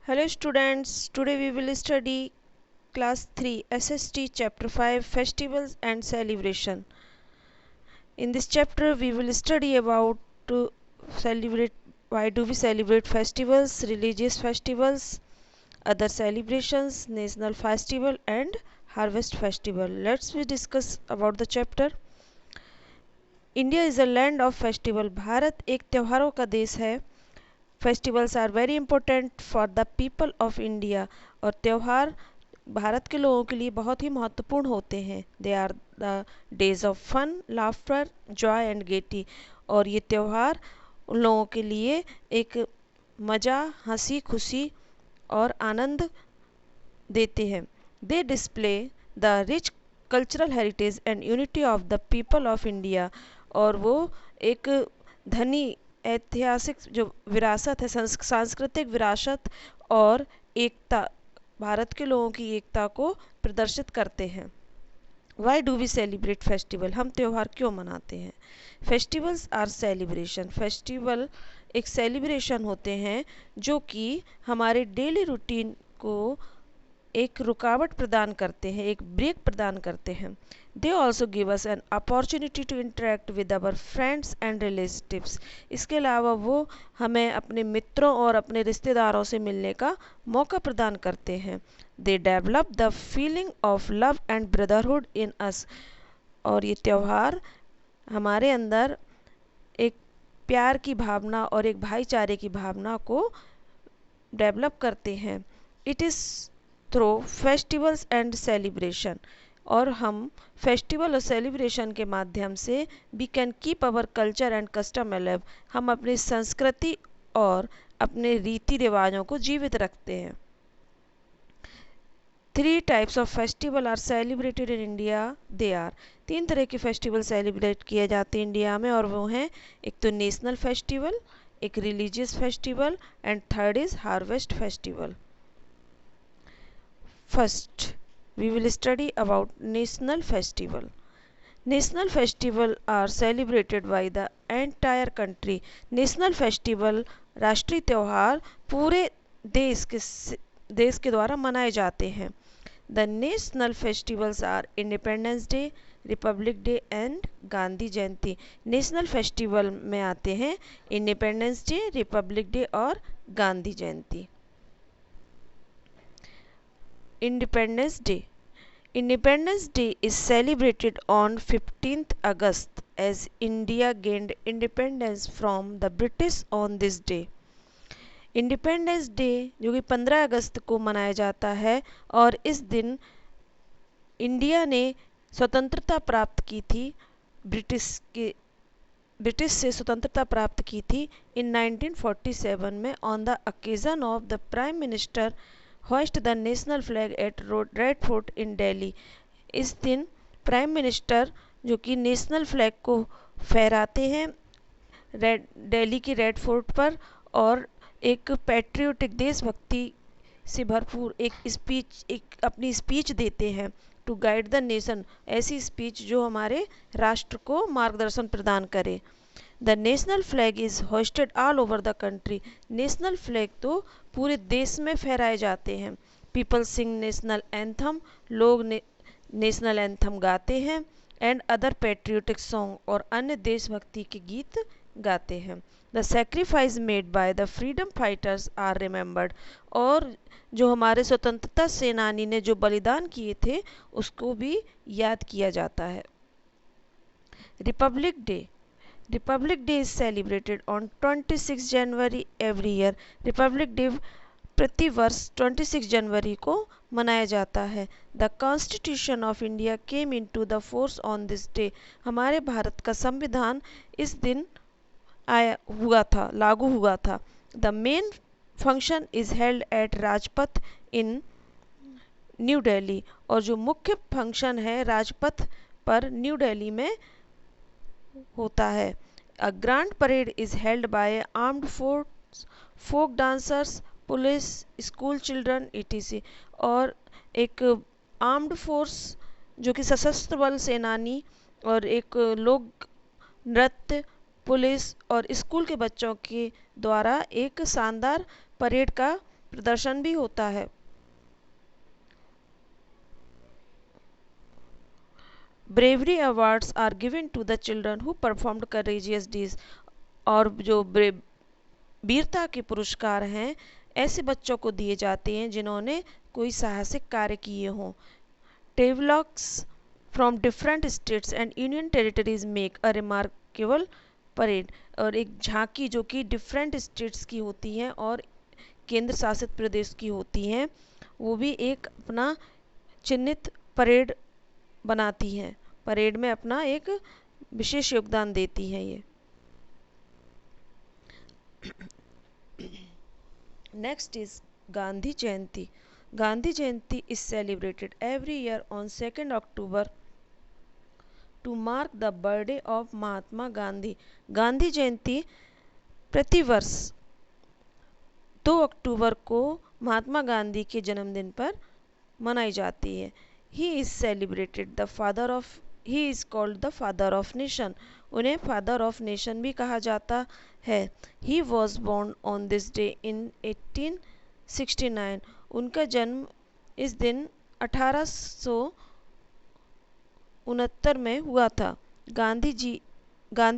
Hello students, today we will study class 3 SST chapter 5 festivals and celebration. In this chapter we will study about to celebrate why do we celebrate festivals, religious festivals, other celebrations, national festival and harvest festival. Let's we discuss about the chapter. India is a land of festival. Bharat एक त्योहारों का देश है. Festivals are very important for the people of India. और त्यौहार भारत के लोगों के लिए बहुत ही महत्वपूर्ण होते हैं. They are the days of fun, laughter, joy and gaiety. और ये त्यौहार उन लोगों के लिए एक मज़ा, हंसी खुशी और आनंद देते हैं. They display the rich cultural heritage and unity of the people of India. और वो एक धनी ऐतिहासिक जो विरासत है, सांस्कृतिक विरासत और एकता, भारत के लोगों की एकता को प्रदर्शित करते हैं. Why do we celebrate festival. हम त्यौहार क्यों मनाते हैं. Festivals are celebration. फेस्टिवल एक सेलिब्रेशन होते हैं जो कि हमारे डेली रूटीन को एक रुकावट प्रदान करते हैं, एक ब्रेक प्रदान करते हैं. They also give us an opportunity to interact with our friends and relatives. इसके अलावा वो हमें अपने मित्रों और अपने रिश्तेदारों से मिलने का मौका प्रदान करते हैं. They develop the feeling of love and brotherhood in us. और ये त्यौहार हमारे अंदर एक प्यार की भावना और एक भाईचारे की भावना को डेवलप करते हैं. It is through festivals and celebration. और हम फेस्टिवल और सेलिब्रेशन के माध्यम से we can keep our culture and custom alive. हम अपनी संस्कृति और अपने रीति रिवाजों को जीवित रखते हैं. 3 types of festival are celebrated in India. They are 3 तरह के फेस्टिवल सेलिब्रेट किए जाते हैं इंडिया में, और वो हैं एक तो नेशनल फेस्टिवल, एक religious festival and third is harvest festival. First, we will study about national festival. National festival are celebrated by the entire country. National festival राष्ट्रीय त्योहार पूरे देश के द्वारा मनाए जाते हैं. The national festivals are Independence Day, Republic Day and Gandhi Jayanti. National festival में आते हैं इंडिपेंडेंस डे, रिपब्लिक डे और गांधी जयंती. Independence Day. Independence Day is celebrated on 15th August as India gained independence from the British on this day. Independence day जो कि 15 अगस्त को मनाया जाता है, और इस दिन इंडिया ने स्वतंत्रता प्राप्त की थी, ब्रिटिश से स्वतंत्रता प्राप्त की थी इन 1947 में. On the occasion of the prime minister host the national flag at red fort in Delhi. इस दिन प्राइम मिनिस्टर जो कि नेशनल फ्लैग को फहराते हैं दिल्ली की रेड फोर्ट पर, और एक पैट्रियोटिक देशभक्ति से भरपूर एक अपनी स्पीच देते हैं टू गाइड द नेशन. ऐसी स्पीच जो हमारे राष्ट्र को मार्गदर्शन प्रदान करे. The national flag is hosted all over the country. National flag तो पूरे देश में फहराए जाते हैं. People sing national anthem. लोग नेशनल एंथम गाते हैं. एंड अदर पैट्रियोटिक सॉन्ग, और अन्य देशभक्ति के गीत गाते हैं. The sacrifice made by the freedom fighters are remembered. और जो हमारे स्वतंत्रता सेनानी ने जो बलिदान किए थे उसको भी याद किया जाता है. Republic day. Republic Day is celebrated on 26 January every year. Republic Day प्रति वर्ष 26 जनवरी को मनाया जाता है. The Constitution of India came into the force on this day. हमारे भारत का संविधान इस दिन लागू हुआ था. The main function is held at Rajpath in new Delhi. और जो मुख्य फंक्शन है राजपथ पर न्यू दिल्ली में होता है. A grand parade is held by armed force, folk dancers, police, school children etc. और एक आर्म्ड फोर्स जो कि सशस्त्र बल सेनानी और एक लोक नृत्य, पुलिस और स्कूल के बच्चों के द्वारा एक शानदार परेड का प्रदर्शन भी होता है। Bravery awards are given to the children who performed courageous deeds, और जो वीरता के पुरस्कार हैं ऐसे बच्चों को दिए जाते हैं जिन्होंने कोई साहसिक कार्य किए हों। Tableaux from different states and union territories make a remarkable parade, और एक झांकी जो कि डिफरेंट स्टेट्स की होती हैं और केंद्र शासित प्रदेश की होती हैं, वो भी एक अपना चिन्हित परेड बनाती हैं, परेड में अपना एक विशेष योगदान देती हैं ये। Next is Gandhi Jayanti. Gandhi Jayanti is celebrated every year on 2 October to mark the birthday of Mahatma Gandhi. Gandhi Jayanti प्रतिवर्ष 2 अक्टूबर को महात्मा गांधी के जन्मदिन पर मनाई जाती है। He is celebrated the father of, he is called the father of nation, उन्हें फादर ऑफ नेशन भी कहा जाता है। He was born on this day in 1869, उनका जन्म इस दिन 1869 में हुआ था। Gandhi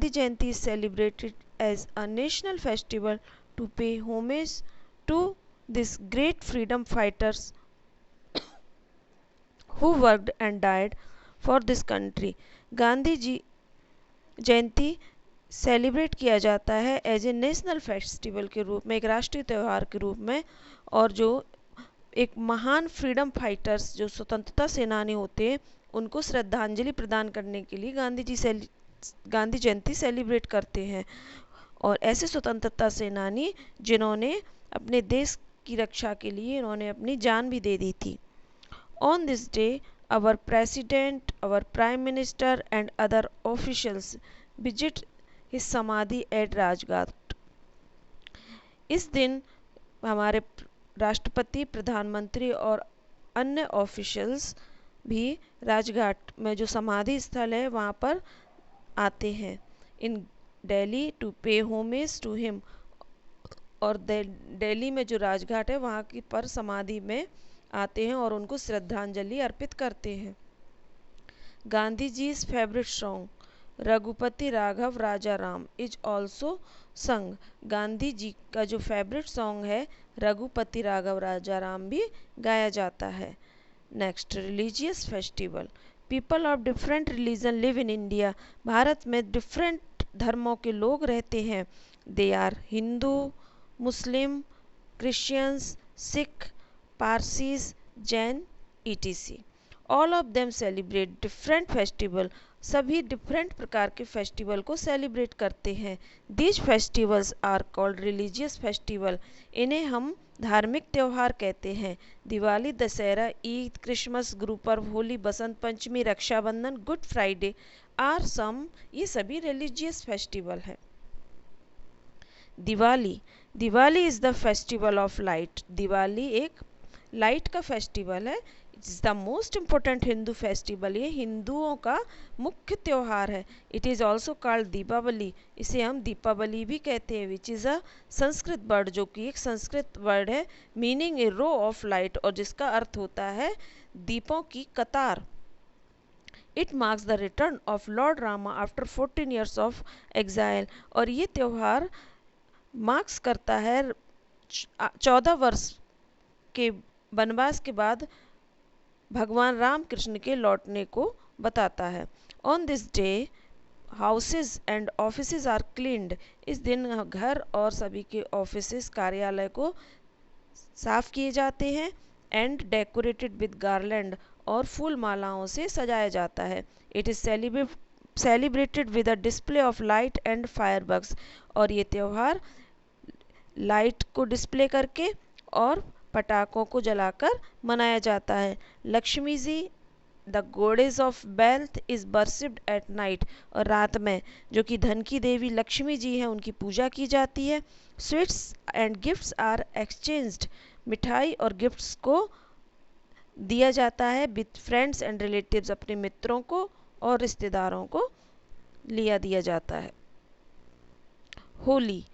Jayanti is celebrated as a national festival to pay homage to this great freedom fighters who worked and died for this country। Gandhi ji Jayanti celebrate किया जाता है एज ए नेशनल फेस्टिवल के रूप में, एक राष्ट्रीय त्यौहार के रूप में, और जो एक महान फ्रीडम फाइटर्स जो स्वतंत्रता सेनानी होते हैं उनको श्रद्धांजलि प्रदान करने के लिए गांधी जयंती सेलिब्रेट करते हैं। और ऐसे स्वतंत्रता सेनानी जिन्होंने अपने देश की रक्षा के लिए इन्होंने अपनी जान भी दे दी थी। On this day, our president, our prime minister and other officials visit his समाधि at राजघाट। इस दिन हमारे राष्ट्रपति, प्रधानमंत्री और अन्य ऑफिशियल्स भी राजघाट में जो समाधि स्थल है वहाँ पर आते हैं। In Delhi to pay homage to him, और दिल्ली में जो राजघाट है वहाँ की पर समाधि में आते हैं और उनको श्रद्धांजलि अर्पित करते हैं। गांधी जी's favourite song Raghupati Raghav Raja Ram is also sung. Gandhi जी का जो फेवरेट सॉन्ग है रघुपति राघव राजा राम भी गाया जाता है। Next, religious festival. People of different religion live in India. Bharat में डिफरेंट धर्मों के लोग रहते हैं। They are Hindu, Muslim, Christians, Sikh, Parsis, Jain, etc. All of them celebrate different festival। सभी डिफरेंट प्रकार के फेस्टिवल को सेलिब्रेट करते हैं। These festivals are called religious festival। इन्हें हम धार्मिक त्यौहार कहते हैं। Diwali, Dussehra, Eid, Christmas, Guru Parv, Holi, Basant Panchami, Rakshabandhan, good Friday are some, ये सभी रिलीजियस फेस्टिवल हैं। Diwali. Diwali is the festival of light. Diwali एक लाइट का फेस्टिवल है। It is the most important Hindu festival. ये हिंदुओं का मुख्य त्यौहार है। It is also called Deepavali. इसे हम दीपावली भी कहते हैं, which is a Sanskrit word, जो कि एक संस्कृत वर्ड है, meaning a row of light, और जिसका अर्थ होता है दीपों की कतार। It marks the return of lord Rama after 14 years of exile. और ये त्यौहार मार्क्स करता है 14 वर्ष के वनवास के बाद भगवान राम कृष्ण के लौटने को बताता है। On this day houses and offices are cleaned. इस दिन घर और सभी के ऑफिसेज, कार्यालय को साफ किए जाते हैं। एंड डेकोरेटेड विद गार्लैंड, और फूल मालाओं से सजाया जाता है। It is celebrated with a display of light and fireworks. और ये त्यौहार लाइट को डिस्प्ले करके और पटाखों को जलाकर मनाया जाता है। Lakshmi ji, the goddess of wealth, is worshipped at night. और रात में जो कि धन की देवी लक्ष्मी जी हैं उनकी पूजा की जाती है। Sweets and gifts are exchanged. मिठाई और गिफ्ट्स को दिया जाता है विथ फ्रेंड्स एंड रिलेटिव्स। अपने मित्रों को और रिश्तेदारों को दिया जाता है। Holi.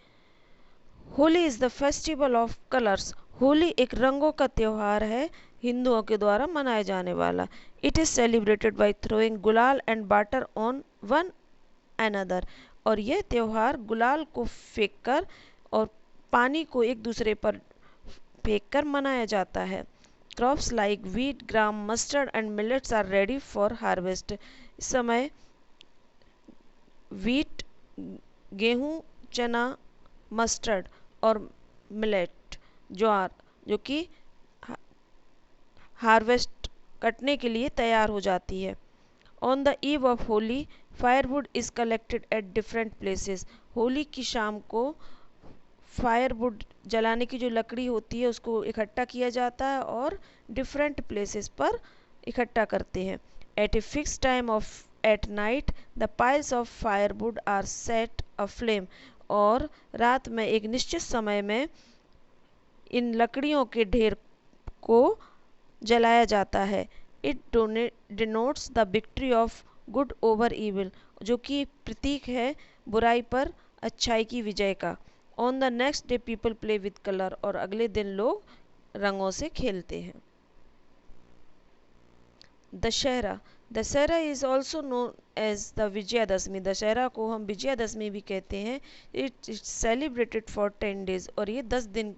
Holi is the festival of colours. Holi एक रंगों का त्यौहार है, हिंदुओं के द्वारा मनाया जाने वाला। It is celebrated by throwing gulal and water on one another. और यह त्यौहार गुलाल को फेंक कर और पानी को एक दूसरे पर फेंक कर मनाया जाता है। Crops like wheat, gram, mustard and millets are ready for harvest. इस समय व्हीट, गेहूं, चना, मस्टर्ड और मिलेट, ज्वार, जो कि हार्वेस्ट कटने के लिए तैयार हो जाती है। On the eve of Holi firewood is collected at different places. Holi की शाम को फायरवुड जलाने की जो लकड़ी होती है उसको इकट्ठा किया जाता है और डिफरेंट प्लेसेस पर इकट्ठा करते हैं। At a fix time of at night the piles of firewood are set aflame. और रात में एक निश्चित समय में इन लकड़ियों के ढेर को जलाया जाता है। It denotes the victory of good over evil, जो कि प्रतीक है बुराई पर अच्छाई की विजय का। On the next day people play with colour, और अगले दिन लोग रंगों से खेलते हैं। Dussehra. Dussehra is also known as the Vijayadashami. Dussehra को हम विजयादशमी भी कहते हैं। It is celebrated for 10 days, और ये 10 दिन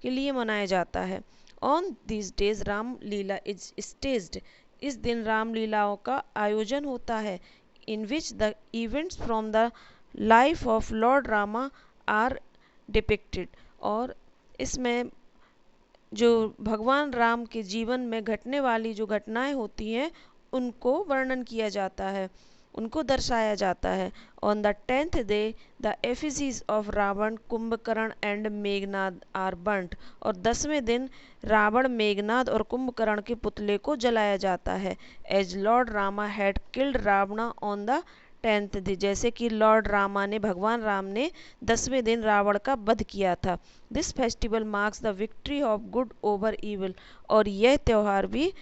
के लिए मनाया जाता है। On this days Ram Leela is staged. इस दिन रामलीलाओं का आयोजन होता है। In which the events from the life of lord Rama are depicted. और इसमें जो भगवान राम के जीवन में घटने वाली जो घटनाएं होती हैं उनको वर्णन किया जाता है, उनको दर्शाया जाता है। On the 10th day the effigies of Ravana, Kumbhakarna and Meghnad are burnt. और 10वें दिन रावण, मेघनाद और कुंभकर्ण के पुतले को जलाया जाता है। As lord Rama had killed Ravan on the 10th day. जैसे कि लॉर्ड रामा ने, भगवान राम ने 10वें दिन रावण का वध किया था। This festival marks the victory of good over evil. और यह त्यौहार भी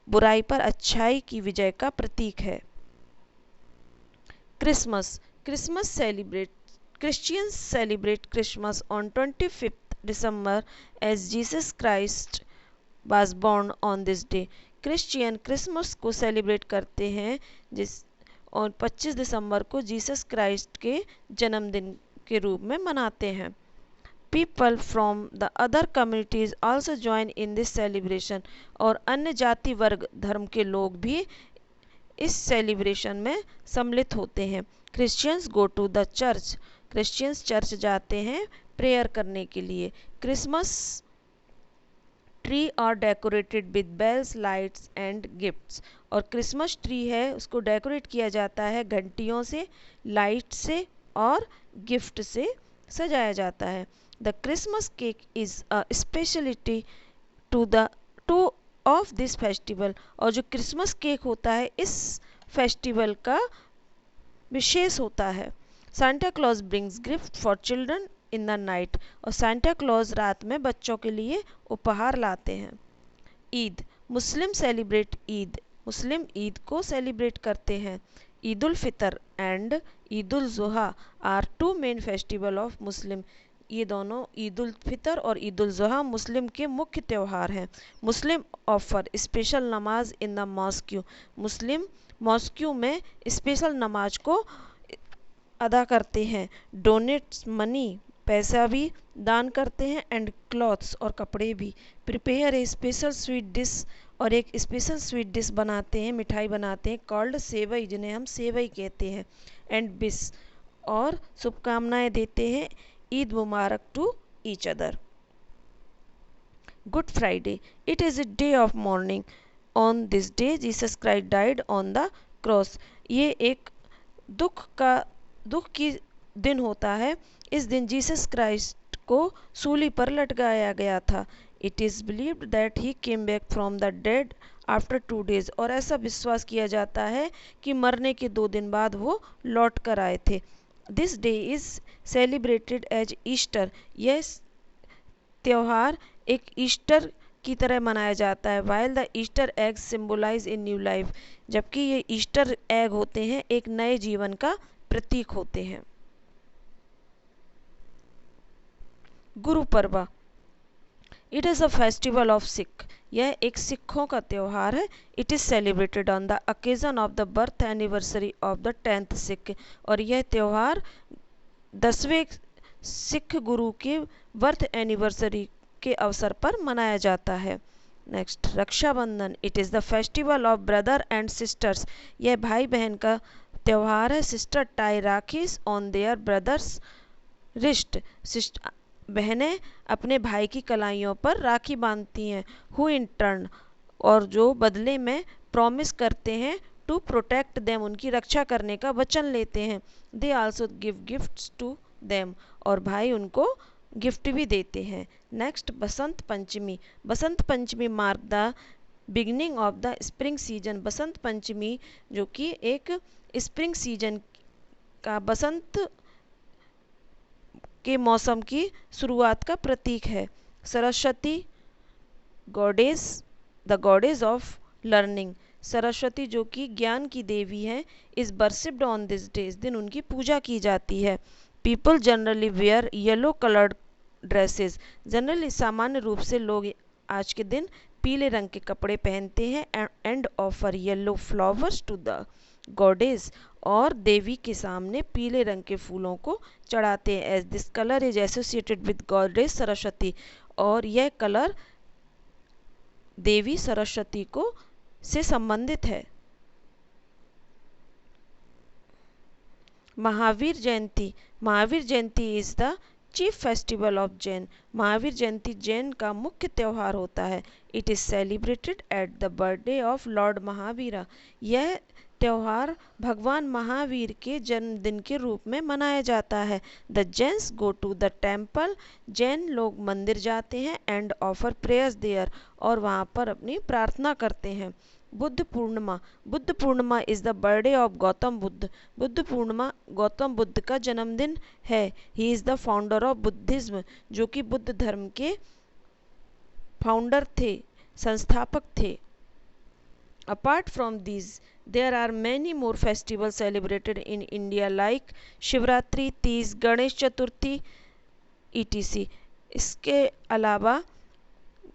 बुराई पर अच्छाई की विजय का प्रतीक है। Christmas. Christians celebrate Christmas on 25th December as Jesus Christ was born on this day. Christian Christmas को सेलिब्रेट करते हैं और 25 दिसंबर को जीसस क्राइस्ट के जन्मदिन के रूप में मनाते हैं। People from the other communities also join in this celebration। और अन्य जाति वर्ग धर्म के लोग भी इस सेलिब्रेशन में सम्मिलित होते हैं। Christians go to the church. Christians church जाते हैं प्रेयर करने के लिए। Christmas tree are decorated with bells, lights and gifts. और क्रिसमस ट्री है उसको डेकोरेट किया जाता है घंटियों से, लाइट से और गिफ्ट से सजाया जाता है। The Christmas cake is a speciality two of this festival. और जो क्रिसमस केक होता है इस फेस्टिवल का विशेष होता है। Santa Claus brings gift for children in the night. और सांता क्लॉज रात में बच्चों के लिए उपहार लाते हैं। Eid. Muslim celebrate Eid. Muslim Eid को सेलिब्रेट करते हैं। Eid ul Fitr and Eid ul Zuha are two main festival of Muslim. ये दोनों, ईद उल फितर और ईद उल जुहा, मुस्लिम के मुख्य त्यौहार हैं। मुस्लिम ऑफर स्पेशल नमाज in the mosque. Muslim mosque में स्पेशल नमाज को अदा करते हैं। डोनेट्स मनी, पैसा भी दान करते हैं। एंड क्लॉथ्स, और कपड़े भी। Prepare a special sweet dish, और एक स्पेशल स्वीट डिश बनाते हैं, मिठाई बनाते हैं, कॉल्ड सेवई, जिन्हें हम सेवई कहते हैं। एंड बिस, और शुभकामनाएं देते हैं। Eid Mubarak to each other. Good Friday. It is a day of mourning. On this day Jesus Christ died on the cross. ये एक दुख की दिन होता है। इस दिन जीसस क्राइस्ट को सूली पर लटकाया गया था। It is believed that he came back from the dead after 2 days। और ऐसा विश्वास किया जाता है कि मरने के 2 दिन बाद वो लौट कर आए थे। This day is celebrated as Easter. यह त्यौहार एक ईस्टर की तरह मनाया जाता है। While the Easter egg symbolise a new life. जबकि ये ईस्टर एग होते हैं एक नए जीवन का प्रतीक होते हैं। Guru Parv, it is a festival of Sikh, यह एक सिखों का त्यौहार है। It is celebrated on the occasion of the birth anniversary of the 10th Sikh, और यह त्यौहार 10वें सिख गुरु के बर्थ एनिवर्सरी के अवसर पर मनाया जाता है। Next, Rakshabandhan, it is the festival of brother and sisters, यह भाई बहन का त्यौहार है। Sister tie rakhis on their brothers wrist, बहनें अपने भाई की कलाइयों पर राखी बांधती हैं। हु इन टर्न, और जो बदले में प्रॉमिस करते हैं, टू प्रोटेक्ट देम, उनकी रक्षा करने का वचन लेते हैं। They also give gifts to them, और भाई उनको गिफ्ट भी देते हैं। Next, Basant Panchami, Basant Panchami mark the beginning of the spring season, Basant Panchami जो कि एक स्प्रिंग सीजन का, बसंत के मौसम की शुरुआत का प्रतीक है। Saraswati goddess, the goddess of learning, Saraswati जो कि ज्ञान की देवी हैं, is worshipped on this day, इस दिन उनकी पूजा की जाती है। People generally wear yellow coloured dresses, generally सामान्य रूप से लोग आज के दिन पीले रंग के कपड़े पहनते हैं। And offer yellow flowers to the goddess, और देवी के सामने पीले रंग के फूलों को चढ़ाते हैं। As this colour is associated with goddess Saraswati, और यह कलर देवी सरस्वती को से संबंधित है। Mahavir Jayanti, Mahavir Jayanti is the chief festival of Jain, Mahavir Jayanti Jain का मुख्य त्यौहार होता है। It is celebrated at the birthday of lord Mahavira, यह त्यौहार भगवान महावीर के जन्मदिन के रूप में मनाया जाता है। The Jains go to the temple, Jain लोग मंदिर जाते हैं। एंड ऑफर प्रेयर्स देयर, और वहाँ पर अपनी प्रार्थना करते हैं। Buddha Purnima, Buddha Purnima is the birthday of Gautam Buddha, Buddha Purnima Gautam Buddha का जन्मदिन है। He is the founder of Buddhism, जो कि बुद्ध धर्म के फाउंडर थे, संस्थापक थे। Apart from these, there are many more festivals celebrated in India like Shivratri, Teej, Ganesh Chaturthi etc. इसके अलावा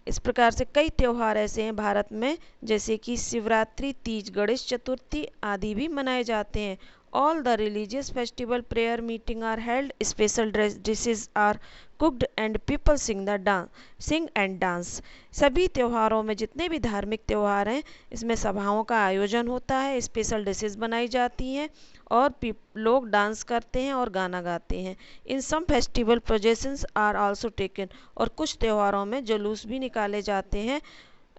इस प्रकार से कई त्यौहार ऐसे हैं भारत में, जैसे कि शिवरात्रि, तीज, गणेश चतुर्थी आदि भी मनाए जाते हैं। All the religious festival, prayer meeting are held, special dishes are cooked and people sing and dance. सभी त्योहारों में, जितने भी धार्मिक त्यौहार हैं, इसमें सभाओं का आयोजन होता है, स्पेशल डिशेज बनाई जाती हैं, और लोग डांस करते हैं और गाना गाते हैं। In some festival processions are also taken, और कुछ त्योहारों में जुलूस भी निकाले जाते हैं।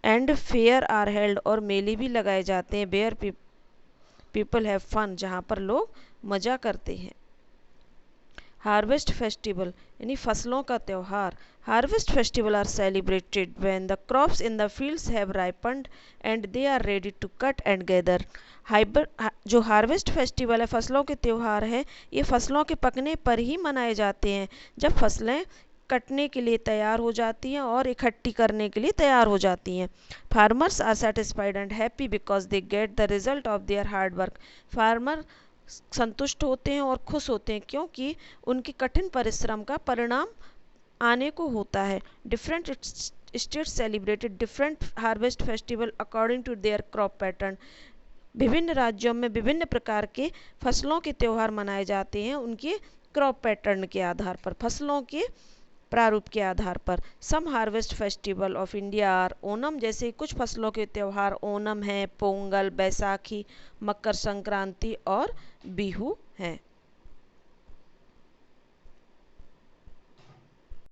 एंड फेयर आर हेल्ड, और मेले भी लगाए जाते हैं। बेयर पीपल हैव फन, जहाँ पर लोग मजा करते हैं। हार्वेस्ट फेस्टिवल यानी फसलों का त्यौहार, harvest festival are celebrated when the crops in the fields have ripened and they are ready to cut and gather. जो हार्वेस्ट फेस्टिवल है, फसलों के त्यौहार है, ये फसलों के पकने पर ही मनाए जाते हैं, जब फसलें कटने के लिए तैयार हो जाती हैं और इकट्ठी करने के लिए तैयार हो जाती हैं। Farmers are satisfied and happy because they get the result of their hard work, farmer संतुष्ट होते हैं और खुश होते हैं क्योंकि उनके कठिन परिश्रम का परिणाम आने को होता है। Different states celebrated different harvest festival according to their crop pattern, विभिन्न राज्यों में विभिन्न प्रकार के फसलों के त्यौहार मनाए जाते हैं उनके क्रॉप पैटर्न के आधार पर, फसलों के प्रारूप के आधार पर। Some harvest festival of India are Onam, जैसे कुछ फसलों के त्यौहार ओनम हैं, पोंगल, बैसाखी, मकर संक्रांति और बिहू हैं।